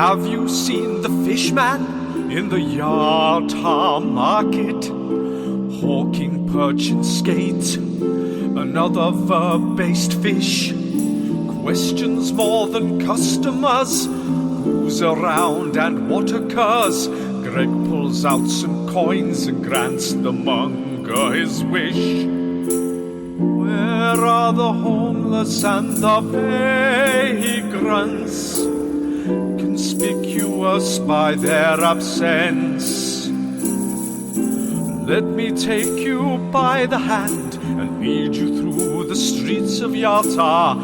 Have you seen the fishman in the Yata market? Hawking perch and skate, another verb-based fish. Questions more than customers. Who's around and what occurs? Greg pulls out some coins and grants the monger his wish. Where are the homeless and the vagrants? Conspicuous by their absence. Let me take you by the hand and lead you through the streets of Yata.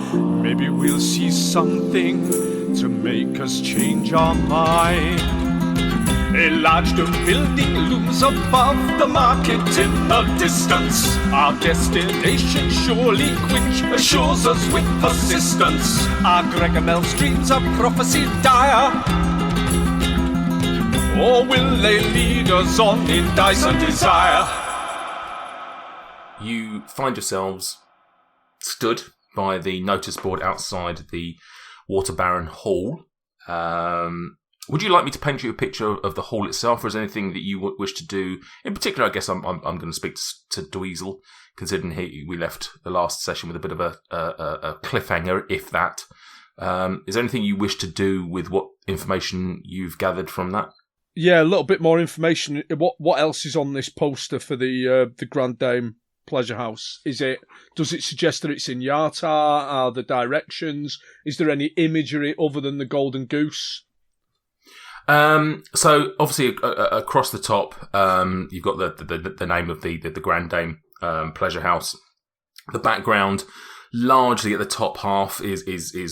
Maybe we'll see something to make us change our mind. A large stone building looms above the market in the distance. Our destination surely quench assures us with persistence. Our Gregamel's dreams are prophecy dire, or will they lead us on in Dyson desire? You find yourselves stood by the notice board outside the Water Baron Hall. Would you like me to paint you a picture of the hall itself, or is there anything that you wish to do? In particular, I guess I'm going to speak to Dweezil, considering we left the last session with a bit of a cliffhanger, if that. Is there anything you wish to do with what information you've gathered from that? Yeah, a little bit more information. What else is on this poster for the Grand Dame Pleasure House? Does it suggest that it's in Yata? Are the directions? Is there any imagery other than the golden goose? So obviously across the top, you've got the name of the Grand Dame Pleasure House. The background, largely at the top half, is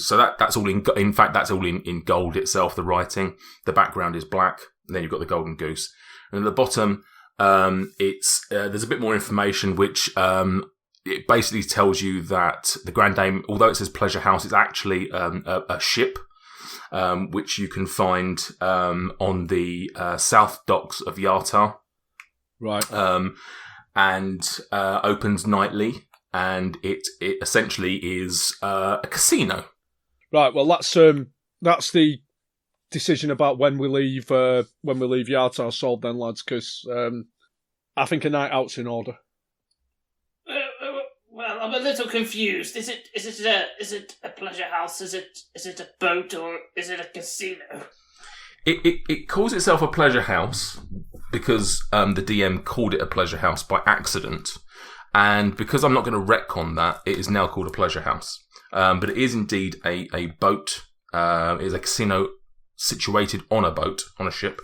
so that's all in fact that's all in gold itself. The writing, the background is black, and then you've got the golden goose, and at the bottom, it's there's a bit more information which it basically tells you that the Grand Dame, although it says Pleasure House, it's actually a ship. Which you can find on the south docks of Yata. Right. And opens nightly, and it essentially is a casino. Right, well that's the decision about when we leave Yata solved then, lads, because I think a night out's in order. Well, I'm a little confused. Is it a pleasure house? Is it a boat, or is it a casino? It calls itself a pleasure house because the DM called it a pleasure house by accident, and because I'm not going to retcon that, it is now called a pleasure house. But it is indeed a boat. It is a casino situated on a boat, on a ship.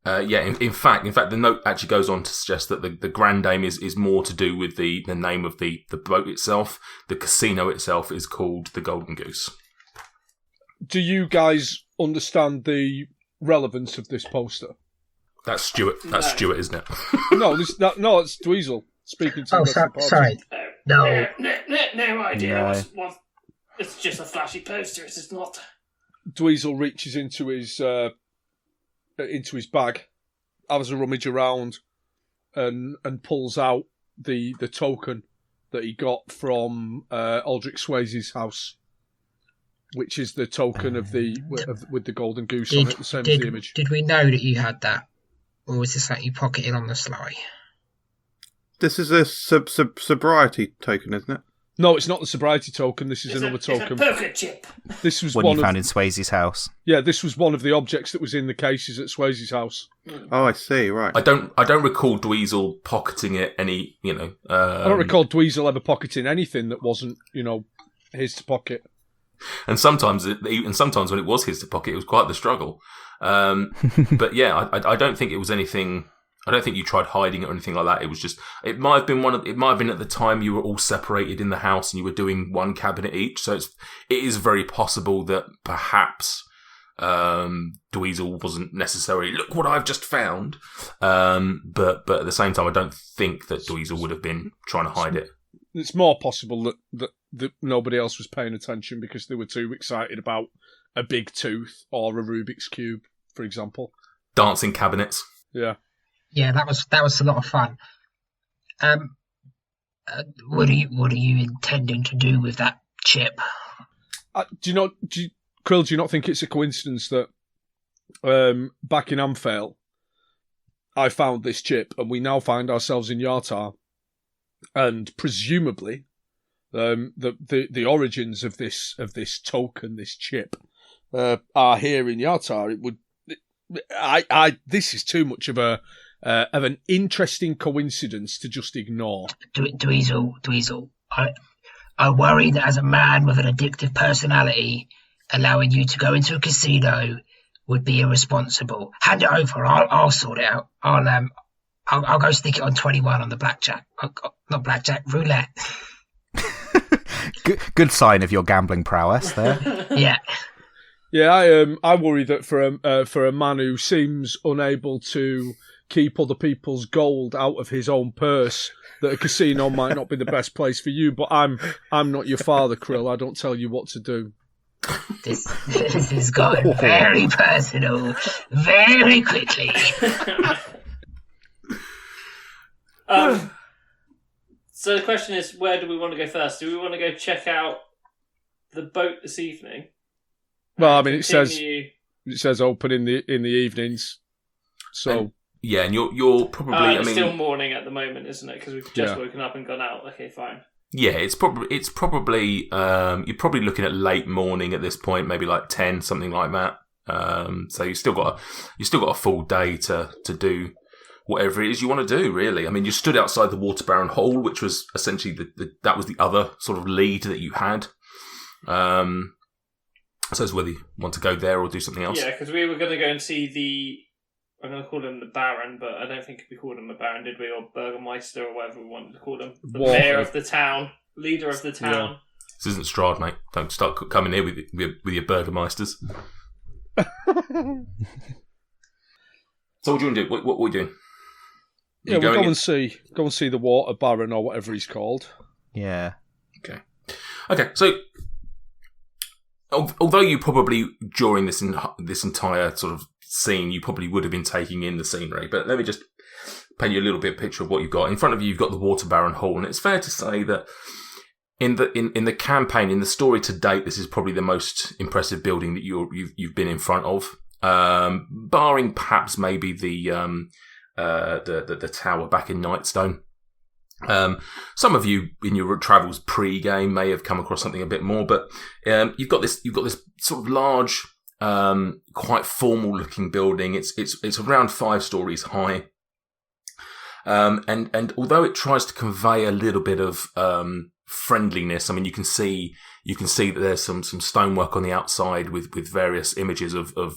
In fact, the note actually goes on to suggest that the Grand Dame is more to do with the name of the boat itself. The casino itself is called the Golden Goose. Do you guys understand the relevance of this poster? That's Stuart. That's Stuart, isn't it? No, it's Dweezil speaking to the sorry. No. No idea. No. It's just a flashy poster. It's not. Dweezil reaches into his bag, has a rummage around, and pulls out the token that he got from Aldrich Swayze's house, which is the token of with the golden goose on it, the same as the image. Did we know that you had that, or was this something you pocketed on the sly? This is a sobriety token, isn't it? No, it's not the sobriety token. This is another token. It's a poker chip. This was one you found in Swayze's house. Yeah, this was one of the objects that was in the cases at Swayze's house. Oh, I see. Right. I don't recall Dweezil pocketing it. I don't recall Dweezil ever pocketing anything that wasn't, his to pocket. And sometimes when it was his to pocket, it was quite the struggle. But yeah, I don't think it was anything. I don't think you tried hiding it or anything like that. It was just. It might have been at the time you were all separated in the house and you were doing one cabinet each. So it is very possible that perhaps Dweezil wasn't necessarily look what I've just found. But at the same time, I don't think that Dweezil would have been trying to hide it. It's more possible that nobody else was paying attention because they were too excited about a big tooth or a Rubik's Cube, for example. Dancing cabinets. Yeah. Yeah, that was a lot of fun. What are you intending to do with that chip? Can Krill, do you not think it's a coincidence that back in Amphale, I found this chip, and we now find ourselves in Yartar, and presumably, the origins of this token, this chip, are here in Yartar. This is too much of an interesting coincidence to just ignore. Dweezil, I worry that as a man with an addictive personality, allowing you to go into a casino would be irresponsible. Hand it over. I'll sort it out. I'll go stick it on 21 on the blackjack. Not blackjack, roulette. Good sign of your gambling prowess there. Yeah. Yeah, I worry that for a man who seems unable to keep other people's gold out of his own purse, that a casino might not be the best place for you. But I'm not your father, Krill. I don't tell you what to do. This has gotten very personal very quickly. So the question is, where do we want to go first? Do we want to go check out the boat this evening? Well, I mean, it says open in the evenings. So and you're probably. It's still morning at the moment, isn't it? Because we've just woken up and gone out. Okay, fine. Yeah, it's probably you're probably looking at late morning at this point, maybe like 10, something like that. So you still got a full day to do whatever it is you want to do. Really, I mean, you stood outside the Water Baron Hall, which was essentially that was the other sort of lead that you had. So it's whether you want to go there or do something else. Yeah, because we were going to go and see I'm going to call him the Baron, but I don't think we called him the Baron, did we? Or Burgermeister, or whatever we wanted to call him. The mayor of the town, leader of the town. Yeah. This isn't Strahd, mate. Don't start coming here with your Burgermeisters. So what do you want to do? What are we doing? We'll go and see the Water Baron or whatever he's called. Yeah. Okay. So, although you probably during this entire sort of scene, you probably would have been taking in the scenery, but let me just paint you a little bit of a picture of what you've got in front of you. You've got the Water Baron Hall, and it's fair to say that in the campaign, in the story to date, this is probably the most impressive building that you've been in front of, barring perhaps maybe the tower back in Nightstone. Some of you in your travels pre-game may have come across something a bit more, but you've got this sort of large, quite formal-looking building. It's around 5 stories high, and although it tries to convey a little bit of friendliness, I mean, you can see that there's some stonework on the outside with various images of I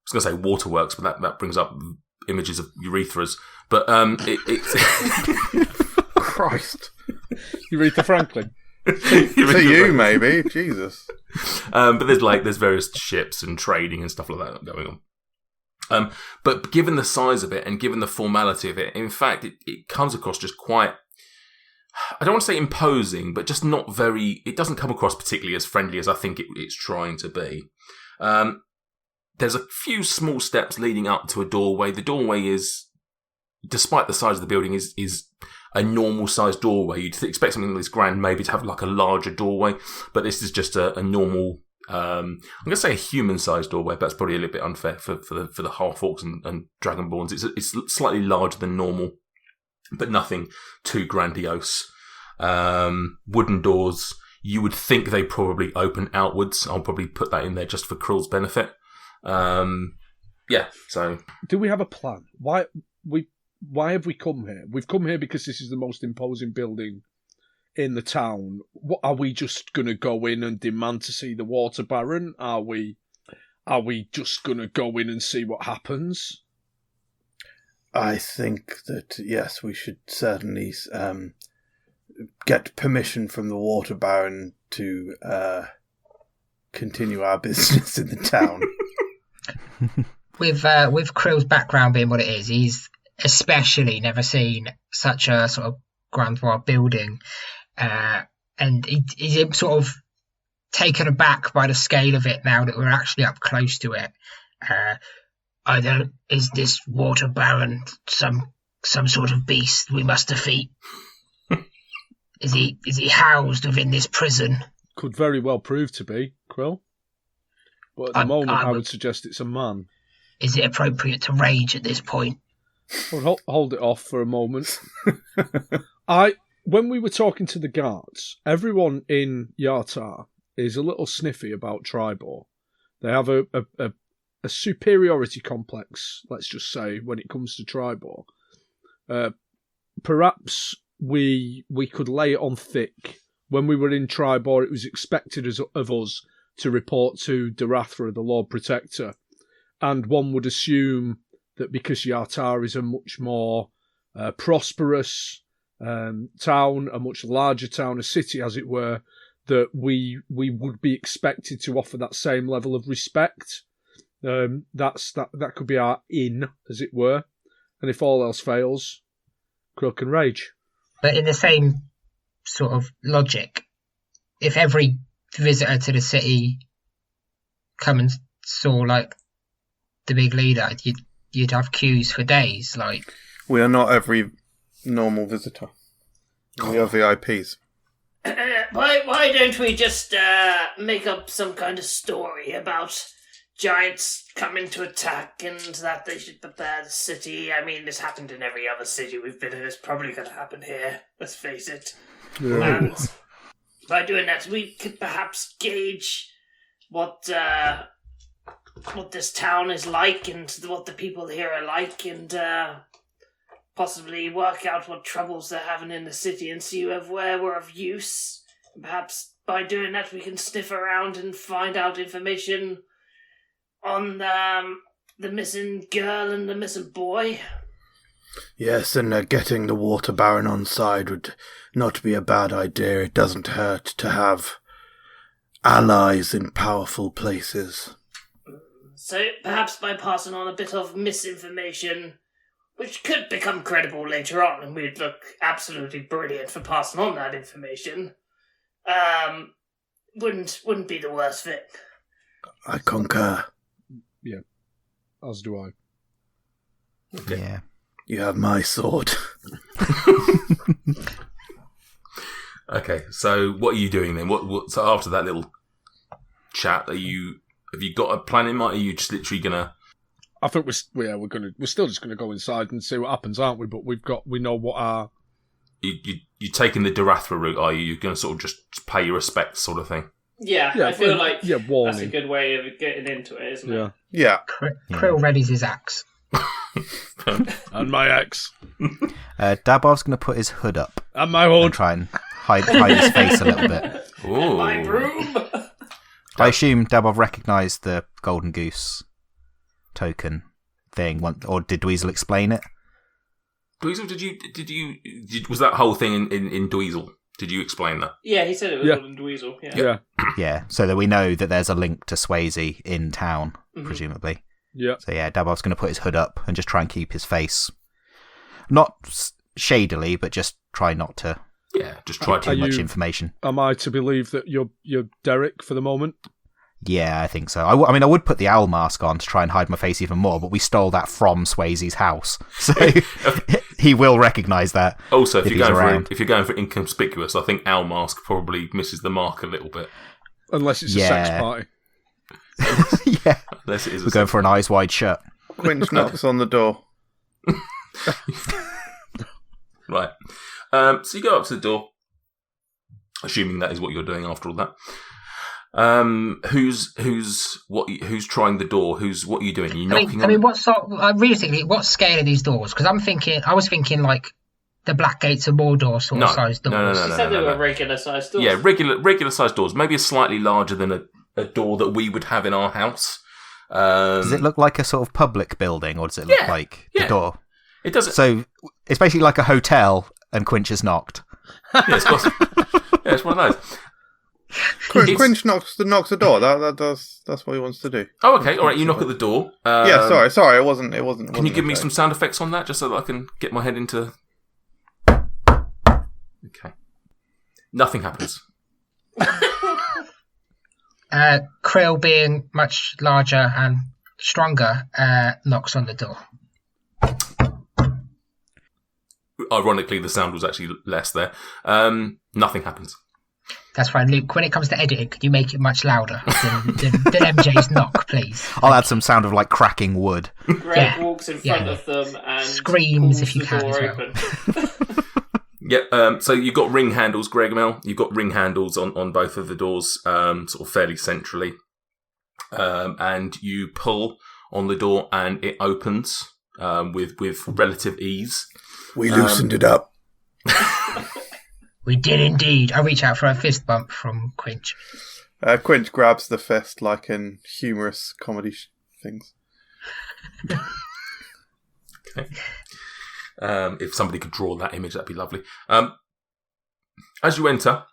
was going to say waterworks, but that brings up images of urethras. But it's Christ, Urethra Franklin. To you, maybe. Jesus. But there's various ships and trading and stuff like that going on. But given the size of it and given the formality of it, in fact, it comes across just quite, I don't want to say imposing, but just not very, it doesn't come across particularly as friendly as I think it's trying to be. There's a few small steps leading up to a doorway. The doorway is, despite the size of the building, is a normal sized doorway. You'd expect something this grand maybe to have like a larger doorway, but this is just a normal, I'm going to say a human sized doorway, but that's probably a little bit unfair for the half-orcs and dragonborns. It's slightly larger than normal, but nothing too grandiose. Wooden doors. You would think they probably open outwards. I'll probably put that in there just for Krill's benefit. So do we have a plan? Why have we come here? We've come here because this is the most imposing building in the town. What, are we just going to go in and demand to see the Water Baron? Are we just going to go in and see what happens? I think that, yes, we should certainly get permission from the Water Baron to continue our business in the town. With Krill's background being what it is, he's especially never seen such a sort of grandiose building, and he's sort of taken aback by the scale of it now that we're actually up close to it. Is this Water Baron some sort of beast we must defeat? Is he housed within this prison? could very well prove to be, Quill. But at the moment, I would suggest it's a man. Is it appropriate to rage at this point? Well, hold it off for a moment. When we were talking to the guards, everyone in Yartar is a little sniffy about Tribor. They have a superiority complex, let's just say, when it comes to Tribor. Perhaps we could lay it on thick. When we were in Tribor, it was expected of us to report to Darathra, the Lord Protector, and one would assume that because Yartar is a much more prosperous town, a much larger town, a city as it were, that we would be expected to offer that same level of respect. That could be our in, as it were. And if all else fails, Quill can rage. But in the same sort of logic, if every visitor to the city come and saw like the big leader, you'd have queues for days. Like, we are not every normal visitor. We are VIPs. Why don't we just make up some kind of story about giants coming to attack and that they should prepare the city? I mean, this happened in every other city we've been in. It's probably going to happen here. Let's face it. Yeah. And by doing that, we could perhaps gauge what this town is like and what the people here are like, and possibly work out what troubles they're having in the city and see where we're of use. Perhaps by doing that, we can sniff around and find out information on the missing girl and the missing boy. Yes, and getting the Water Baron on side would not be a bad idea. It doesn't hurt to have allies in powerful places. So perhaps by passing on a bit of misinformation, which could become credible later on, and we'd look absolutely brilliant for passing on that information, wouldn't be the worst thing. I concur. Yeah, as do I. Okay. Yeah. You have my sword. Okay, so what are you doing then? So after that little chat, have you got a plan in mind? Are you just literally gonna? I think we're still just gonna go inside and see what happens, aren't we? But we know what our. You're taking the Darathra route, are you? You're gonna sort of just pay your respects, sort of thing. Yeah, I feel like warning. that's a good way of getting into it, isn't it? Yeah. Krill readies his axe. And my axe. Dabov's going to put his hood up And my and hood. try and hide his face a little bit. Ooh. My broom! I assume Dabov recognised the golden goose token thing, or did Dweezil explain it? Dweezil, was that whole thing in Dweezil? Did you explain that? Yeah, he said it was Yeah. Golden Dweezil. Yeah. Yeah, so that we know that there's a link to Swayze in town, presumably. Yeah. So yeah, Dabov's going to put his hood up and just try and keep his face, not shadily, but just try not to. Yeah, just try too to. much information. Am I to believe that you're Derek for the moment? Yeah, I think so. I mean, I would put the owl mask on to try and hide my face even more, but we stole that from Swayze's house, so he will recognise that. Also, if you're going for inconspicuous, I think owl mask probably misses the mark a little bit. Unless it's a sex party. Yeah, unless it is. We're going for an eyes wide shut. Quinch knocks on the door. Right. So you go up to the door, assuming that is what you're doing after all that. Who's trying the door? What are you doing? Are you knocking on? I mean, realistically, what scale are these doors? Because I was thinking like the Black Gates of Mordor sort of size doors. She said they were regular sized doors. Yeah, regular sized doors. Maybe slightly larger than a door that we would have in our house. Does it look like a sort of public building, or does it look like the door? It doesn't. So it's basically like a hotel, and Quinch has knocked. Yeah, it's one of those. Quinch knocks the door. That's what he wants to do. Oh, okay. All right. You knock at the door. Yeah. Sorry. It wasn't. Can you give me some sound effects on that, just so that I can get my head into? Okay. Nothing happens. Krill, being much larger and stronger, knocks on the door. Ironically, the sound was actually less there. Nothing happens. That's fine, Luke. When it comes to editing, could you make it much louder than MJ's knock, please? I'll add some sound of like cracking wood. Greg walks in front of them and screams pulls if you the can door as well. open. Yep. So you've got ring handles, Greg Mel. You've got ring handles on both of the doors, sort of fairly centrally. And you pull on the door, and it opens with relative ease. We loosened it up. We did indeed. I reach out for a fist bump from Quinch. Quinch grabs the fist like in humorous comedy things. Okay. If somebody could draw that image, that'd be lovely. As you enter,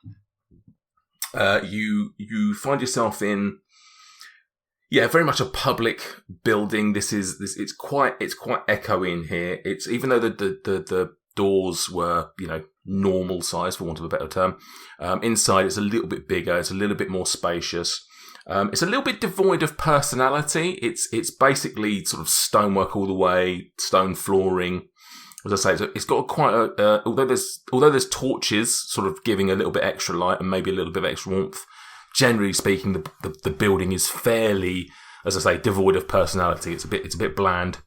you find yourself in, very much a public building. It's quite echoey here. It's, even though the doors were, normal size, for want of a better term, inside it's a little bit bigger. It's a little bit more spacious. It's a little bit devoid of personality. It's basically sort of stonework all the way, stone flooring. As I say, it's got quite a although there's torches sort of giving a little bit extra light and maybe a little bit of extra warmth. Generally speaking, the building is fairly, as I say, devoid of personality. It's a bit bland.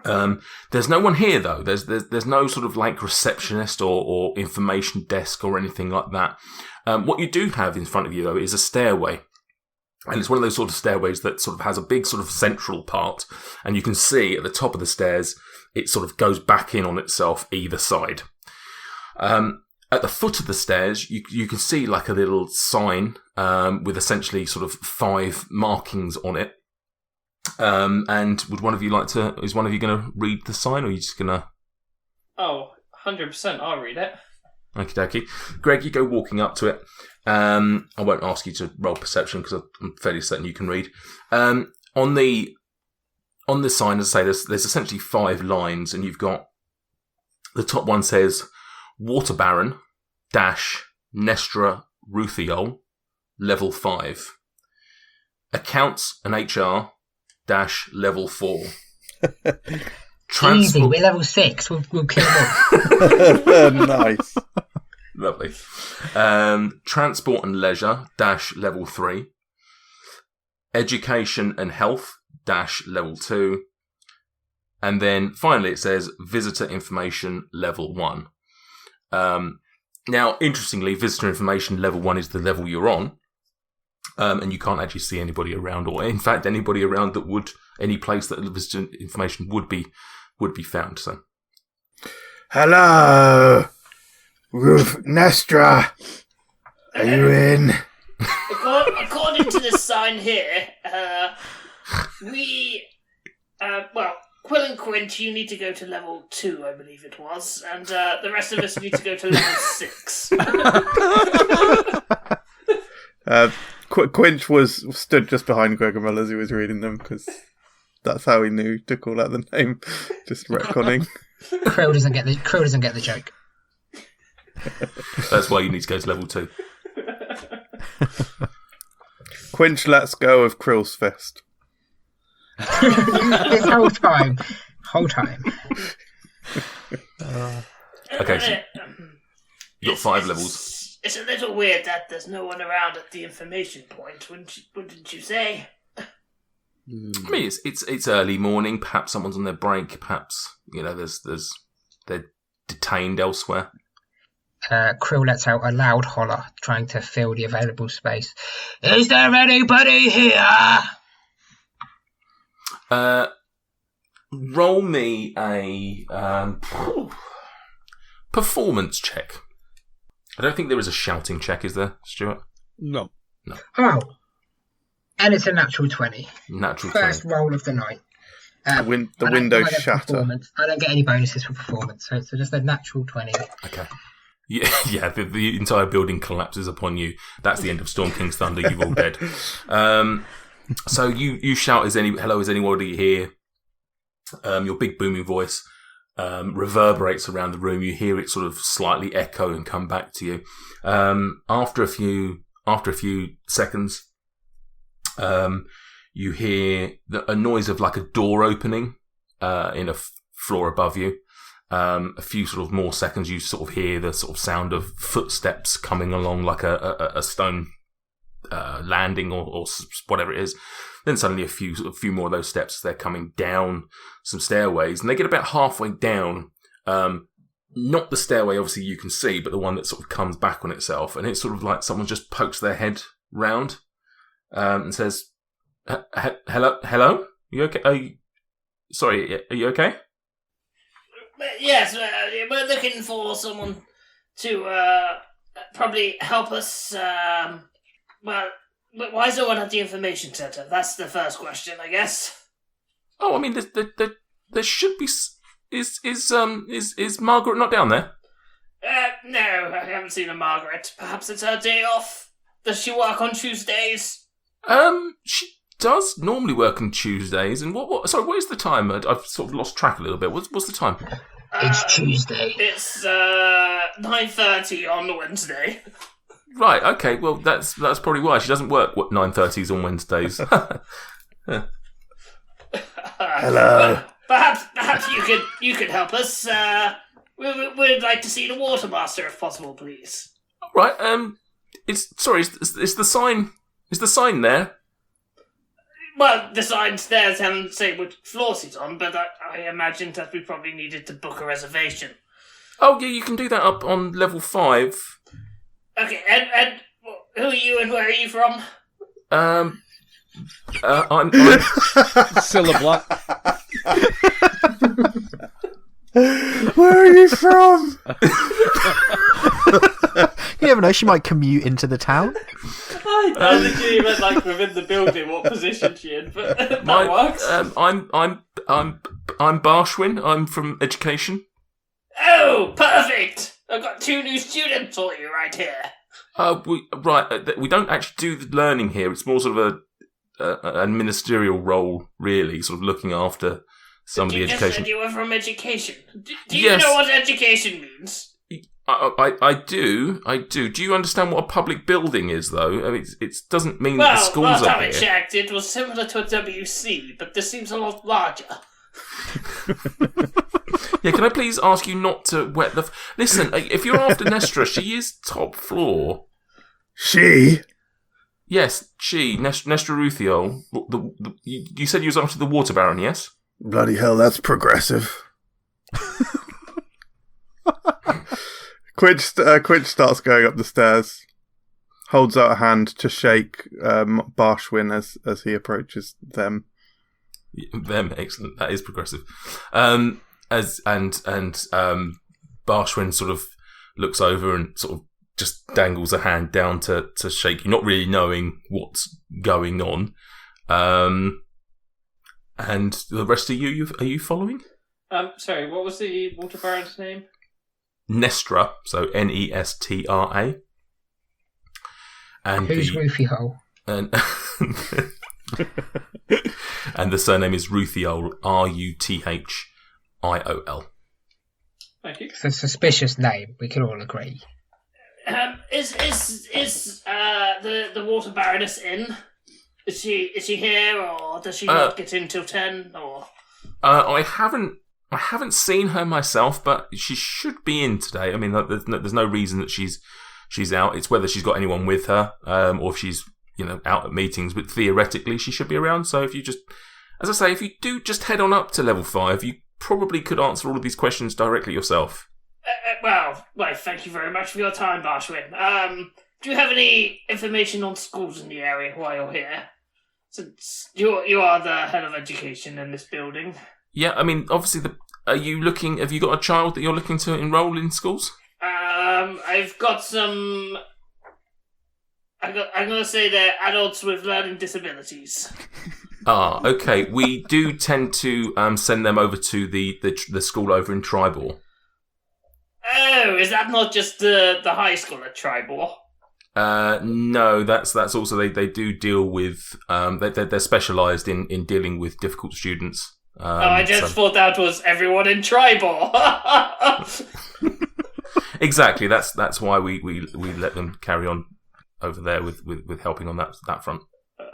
There's no one here though. There's no sort of like receptionist or information desk or anything like that. What you do have in front of you though is a stairway. And it's one of those sort of stairways that sort of has a big sort of central part. And you can see at the top of the stairs, it sort of goes back in on itself either side. At the foot of the stairs, you can see like a little sign with essentially sort of 5 markings on it. And is one of you going to read the sign, or are you just going to... Oh, 100%, I'll read it. Okie dokie. Greg, you go walking up to it. I won't ask you to roll perception because I'm fairly certain you can read. On the sign, as I say, there's essentially 5 lines, and you've got the top one says Water Baron - Nestra Ruthiol, level 5. Accounts and HR - level 4. Easy, we're level 6. We'll kill them. Nice. Lovely. Transport and Leisure - level 3. Education and Health - level 2. And then finally it says Visitor Information level 1. Now, interestingly, Visitor Information level 1 is the level you're on. And you can't actually see anybody around, or in fact anybody around that would, any place that visitor information would be found. So, hello, Nestra. Are you in? According to this sign here, Quill and Quint, you need to go to level 2, I believe it was, and the rest of us need to go to level 6. Quinch stood just behind Gregor as he was reading them, because that's how he knew to call out the name. Just retconning. Krill doesn't get the joke. That's why you need to go to level 2. Quinch lets go of Krill's fist. This whole time. Okay, so you've got 5 levels. It's a little weird that there's no one around at the information point, wouldn't you say? I mean, it's early morning. Perhaps someone's on their break. Perhaps they're detained elsewhere. Krill lets out a loud holler, trying to fill the available space. Is there anybody here? Roll me a performance check. I don't think there is a shouting check, is there, Stuart? No. Oh. And it's a natural 20. Natural First 20. roll of the night. The window shatter. I don't get any bonuses for performance, so it's just a natural 20. Okay. Yeah, the entire building collapses upon you. That's the end of Storm King's Thunder. You're all dead. So you shout, hello, is anybody here? Your big booming voice reverberates around the room. You hear it sort of slightly echo and come back to you. After a few seconds, you hear a noise of like a door opening in a floor above you. A few sort of more seconds, you sort of hear the sort of sound of footsteps coming along like a stone landing or whatever it is. Then suddenly a few more of those steps. They're coming down some stairways, and they get about halfway down. Not the stairway, obviously you can see, but the one that sort of comes back on itself, and it's sort of like someone just pokes their head round and says, "Hello, you okay? Sorry, are you okay?" Yes, we're looking for someone to probably help us. Well, why is no one at the information centre? That's the first question, I guess. Oh, I mean, there should be. Is Margaret not down there? No, I haven't seen a Margaret. Perhaps it's her day off. Does she work on Tuesdays? She does normally work on Tuesdays. And sorry, what is the time? I've sort of lost track a little bit. What's the time? It's Tuesday. It's 9:30 on Wednesday. Right. Okay. Well, that's probably why she doesn't work 9:30s on Wednesdays. Hello. Perhaps you could help us. We'd like to see the Watermaster if possible, please. Right. Is the sign? Is the sign there? Well, the sign's there doesn't say which floor she's on, but I imagine that we probably needed to book a reservation. Oh yeah, you can do that up on level 5. Okay, and who are you and where are you from? I'm Cilla Black. Where are you from? You never know, she might commute into the town. I literally meant like within the building, what position she in, but that works. I'm Barshwin. I'm from education. Oh, perfect! I've got 2 new students for you right here. We don't actually do the learning here. It's more sort of a ministerial role, really, sort of looking after some of the education. You just said you were from education. Do you Yes. know what education means? I do. Do you understand what a public building is, though? I mean, it doesn't mean that the schools last are time I here. checked, it was similar to a WC, but this seems a lot larger. Yeah, can I please ask you not to wet the... Listen, if you're after Nestra, she is top floor. She? Yes, she, Nestra Ruthiol. You said you was after the Water Baron, yes? Bloody hell, that's progressive. Quitch starts going up the stairs, holds out a hand to shake Barshwin as he approaches them. Them, excellent. That is progressive. Barshwin sort of looks over and sort of just dangles a hand down to shake you, not really knowing what's going on. And the rest of you, are you following? Sorry, what was the Water Baron's name? Nestra, so Nestra. And Who's Rufio? and and the surname is Ruthiol, Ruthiol. Thank you. It's a suspicious name. We can all agree. Is the Water Baroness in? Is she here, or does she not get in till 10? Or I haven't seen her myself, but she should be in today. I mean, there's no reason that she's out. It's whether she's got anyone with her, or if she's out at meetings. But theoretically, she should be around. So if you just, as I say, if you do just head on up to level 5, you probably could answer all of these questions directly yourself. well, thank you very much for your time, Barshwin. Do you have any information on schools in the area while you're here? Since you are the head of education in this building. Yeah, I mean, obviously, have you got a child that you're looking to enrol in schools? I've got some. I'm going to say they're adults with learning disabilities. Okay. We do tend to send them over to the school over in Tribor. Oh, is that not just the high school at Tribor? No, that's also they do deal with they're specialised in dealing with difficult students. I just thought that was everyone in Tribor. Exactly. That's why we let them carry on over there with helping on that front.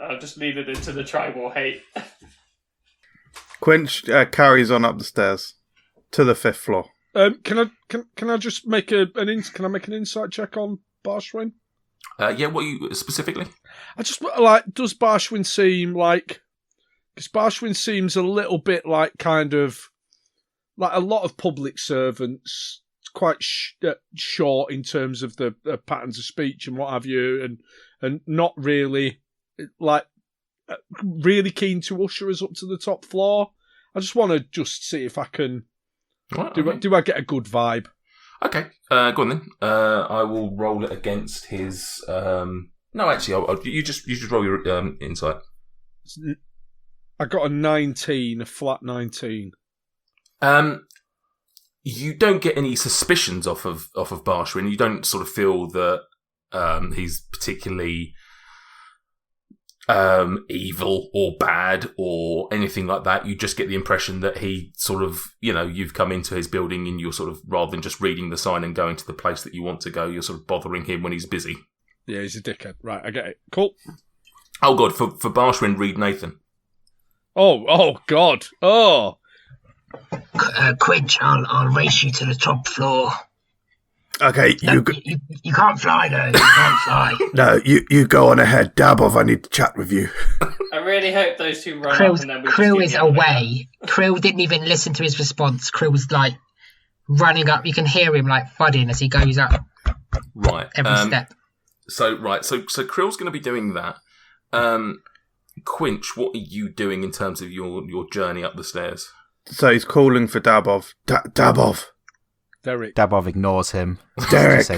I've just leaded into the Tribor hate. Quinch carries on up the stairs to the 5th floor. Can I just make can I make an insight check on Barshwin? Yeah, what you specifically? I just like, does Barshwin seem like? Because Barshwin seems a little bit like kind of like a lot of public servants, quite short in terms of the patterns of speech and what have you, and not really like really keen to usher us up to the top floor. I just want to just see if I can. Do I get a good vibe? Okay, go on then. I will roll it against his. No, actually, you just roll your insight. I got a 19, a flat 19. You don't get any suspicions off of Barshwin. You don't sort of feel that he's particularly evil or bad or anything like that. You just get the impression that he sort of, you've come into his building and you're sort of, rather than just reading the sign and going to the place that you want to go, you're sort of bothering him when he's busy. Yeah, he's a dickhead. Right, I get it. Cool. Oh, God, for Barshwin, read Nathan. Oh, God. Oh. Quinch, I'll race you to the top floor. Okay, you can't fly though. You can't fly. No, you go on ahead. Dabov, I need to chat with you. I really hope those two run up and then we Krill is away. Krill didn't even listen to his response. Krill was like running up. You can hear him like thudding as he goes up. Right. Every step. So Krill's going to be doing that. Quinch, what are you doing in terms of your journey up the stairs? So he's calling for Dabov. Dabov. Derek. Dabov ignores him. Derek.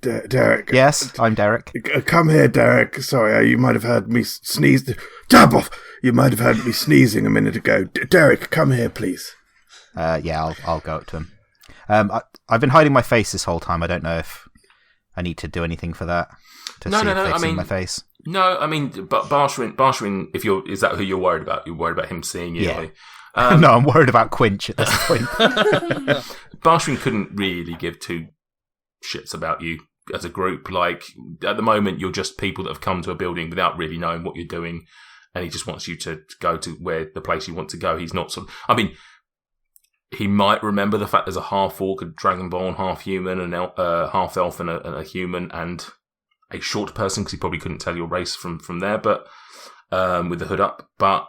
Derek. Yes, I'm Derek. Come here, Derek. Sorry, you might have heard me sneeze. Dabov! You might have heard me sneezing a minute ago. Derek, come here, please. Yeah, I'll go up to him. I've been hiding my face this whole time. I don't know if I need to do anything for that. No. I mean, my face. No, I mean, but Barshwin, is that who you're worried about? You're worried about him seeing you? Yeah. No, I'm worried about Quinch at this point. Barshwin couldn't really give two shits about you as a group. Like, at the moment, you're just people that have come to a building without really knowing what you're doing, and he just wants you to go to where the place you want to go. He's not I mean, he might remember the fact there's a half-orc, a dragonborn, half-human, and half-elf, and a human, and a short person, because he probably couldn't tell your race from there, but with the hood up. But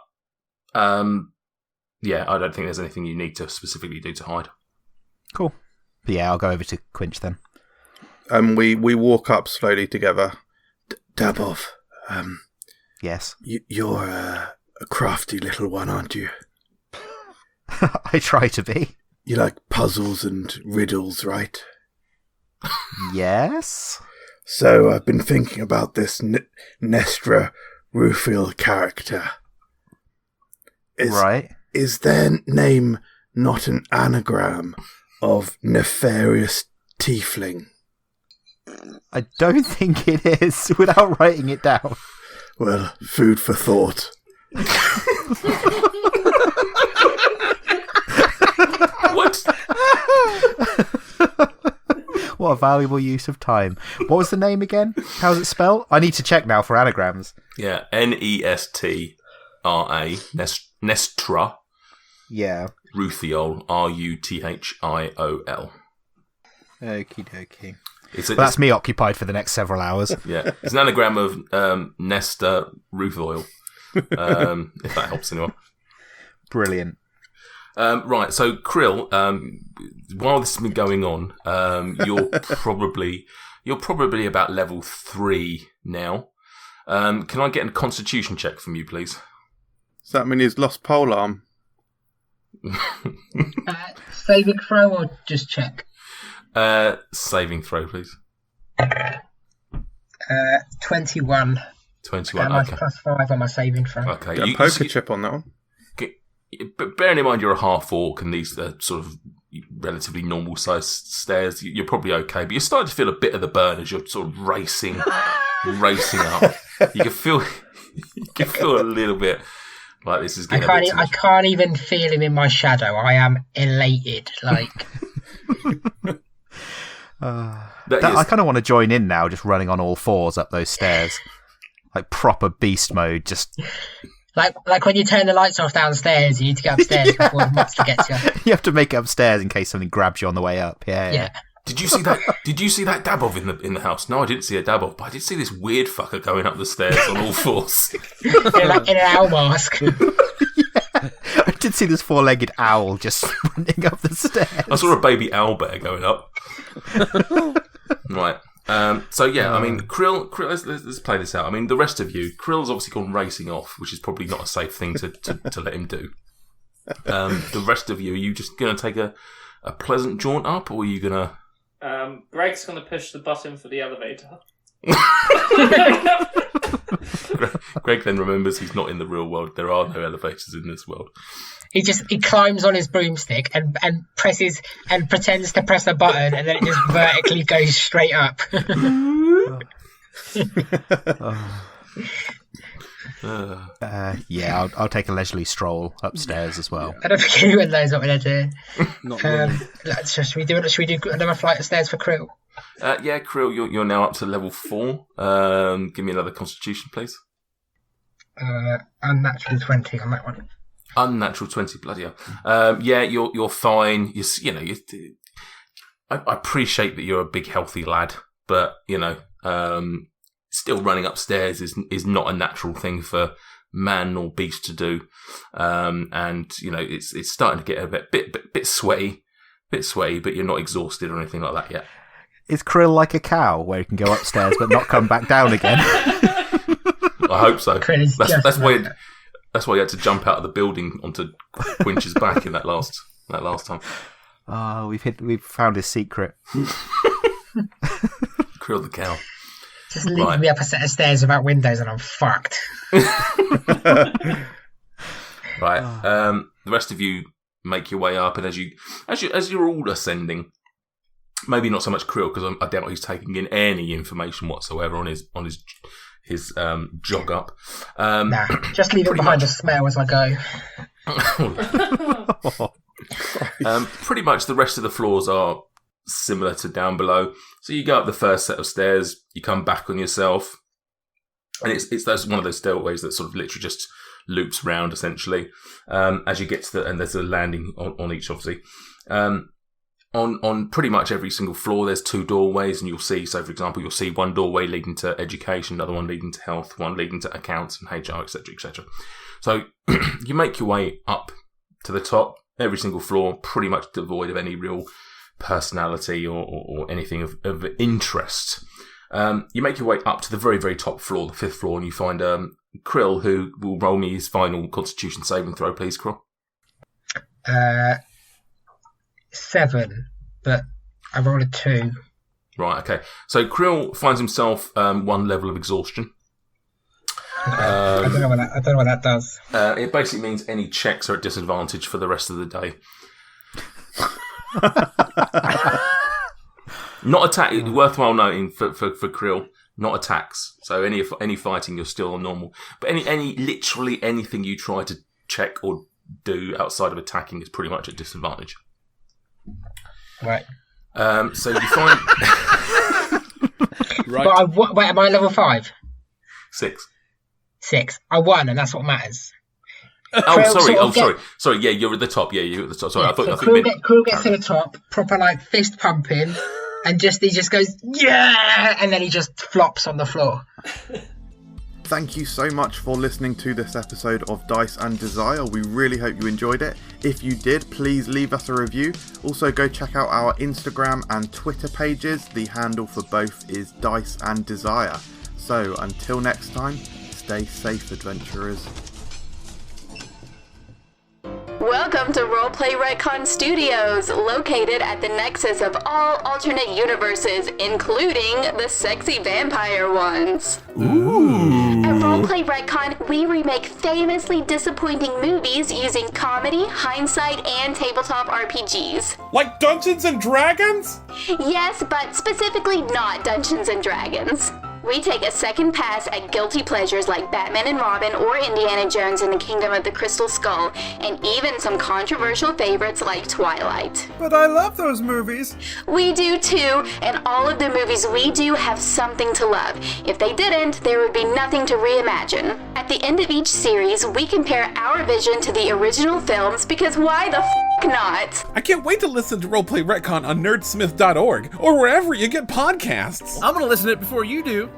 yeah, I don't think there's anything you need to specifically do to hide. Cool. But yeah, I'll go over to Quinch then. We walk up slowly together. Dabov. Yes. You're a crafty little one, aren't you? I try to be. You like puzzles and riddles, right? Yes. So I've been thinking about this Nestra Rufil character. Right. Is their name not an anagram of nefarious tiefling? I don't think it is, without writing it down. Well, food for thought. What? What a valuable use of time. What was the name again? How's it spelled? I need to check now for anagrams. Yeah, Nestra, Nestra. Yeah. Ruthiol, Ruthiol. Okie dokie. That's me occupied for the next several hours. Yeah, it's an anagram of Nesta Ruthiol, if that helps anyone. Brilliant. Right, so Krill, while this has been going on, you're probably about level 3 now. Can I get a constitution check from you, please? Does that mean he's lost polearm? Saving throw or just check? Saving throw, please. 21. 21, okay. okay. +5 on my saving throw. Okay. Got a poker chip on that one. But bearing in mind you're a half-orc and these are sort of relatively normal-sized stairs, you're probably okay. But you're starting to feel a bit of the burn as you're sort of racing up. You can feel a little bit like this is getting I can't even feel him in my shadow. I am elated. Like... I kind of want to join in now, just running on all fours up those stairs. Like proper beast mode, just Like when you turn the lights off downstairs, you need to get upstairs before the monster gets you. You have to make it upstairs in case something grabs you on the way up. Yeah. Did you see that? Did you see that Dabov in the house? No, I didn't see a Dabov, but I did see this weird fucker going up the stairs on all fours. Like in an owl mask. I did see this 4-legged owl just running up the stairs. I saw a baby owl bear going up. Right. So yeah, I mean, Krill let's play this out. I mean, the rest of you, Krill's obviously gone racing off, which is probably not a safe thing to let him do. The rest of you, are you just going to take a pleasant jaunt up, or are you going to... Greg's going to push the button for the elevator. Greg then remembers he's not in the real world. There are no elevators in this world. He climbs on his broomstick and presses and pretends to press a button, and then it just vertically goes straight up. Yeah, I'll take a leisurely stroll upstairs as well. I don't think anyone knows what we're doing. Not really. Should we do another flight of stairs for Krill? Yeah, Krill, you're now up to level 4. Give me another Constitution, please. Unnatural 20 on that one. Unnatural 20, bloody hell. Yeah, you're fine. I appreciate that you're a big, healthy lad, but still running upstairs is not a natural thing for man or beast to do. And it's starting to get a bit sweaty, but you're not exhausted or anything like that yet. Is Krill like a cow where he can go upstairs but not come back down again? I hope so. That's why he had to jump out of the building onto Quinch's back in that last time. Oh, we've found his secret. Krill the cow. Just leave me up a set of stairs without windows and I'm fucked. Right. The rest of you make your way up, and as you're all ascending, maybe not so much Krill, because I doubt he's taking in any information whatsoever on his jog up. Nah, just leave it behind the smell as I go. Pretty much the rest of the floors are similar to down below. So you go up the first set of stairs, you come back on yourself, and that's one of those stairways that sort of literally just loops round essentially. As you get to and there's a landing on each, obviously. On pretty much every single floor, there's 2 doorways, and you'll see, so for example, you'll see one doorway leading to education, another one leading to health, one leading to accounts and HR, etc., etc. So you make your way up to the top. Every single floor, pretty much devoid of any real personality or anything of interest. You make your way up to the very, very top floor, the 5th floor, and you find Krill, who will roll me his final Constitution saving throw, please, Krill. 7, but I rolled a 2. Right, okay. So Krill finds himself 1 level of exhaustion. I don't know what that does. It basically means any checks are at disadvantage for the rest of the day. Not attack. Worthwhile noting for Krill, not attacks. So any fighting, you're still on normal. But literally anything you try to check or do outside of attacking is pretty much at disadvantage. Right. So you find. Right. But wait, am I level 5? 6. 6. I won, and that's what matters. Sorry. Yeah, you're at the top. Yeah, you're at the top. Sorry, yeah, Krill gets to the top, proper fist pumping, and he just goes yeah, and then he just flops on the floor. Thank you so much for listening to this episode of Dice and Desire. We really hope you enjoyed it. If you did, please leave us a review. Also, go check out our Instagram and Twitter pages. The handle for both is Dice and Desire. So, until next time, stay safe, adventurers. Welcome to Roleplay Retcon Studios, located at the nexus of all alternate universes, including the sexy vampire ones. Ooh. At Roleplay Retcon, we remake famously disappointing movies using comedy, hindsight, and tabletop RPGs. Like Dungeons and Dragons? Yes, but specifically not Dungeons and Dragons. We take a second pass at guilty pleasures like Batman and Robin or Indiana Jones and the Kingdom of the Crystal Skull, and even some controversial favorites like Twilight. But I love those movies. We do too, and all of the movies we do have something to love. If they didn't, there would be nothing to reimagine. At the end of each series, we compare our vision to the original films because why the f*** not? I can't wait to listen to Roleplay Retcon on nerdsmith.org or wherever you get podcasts. I'm gonna listen to it before you do.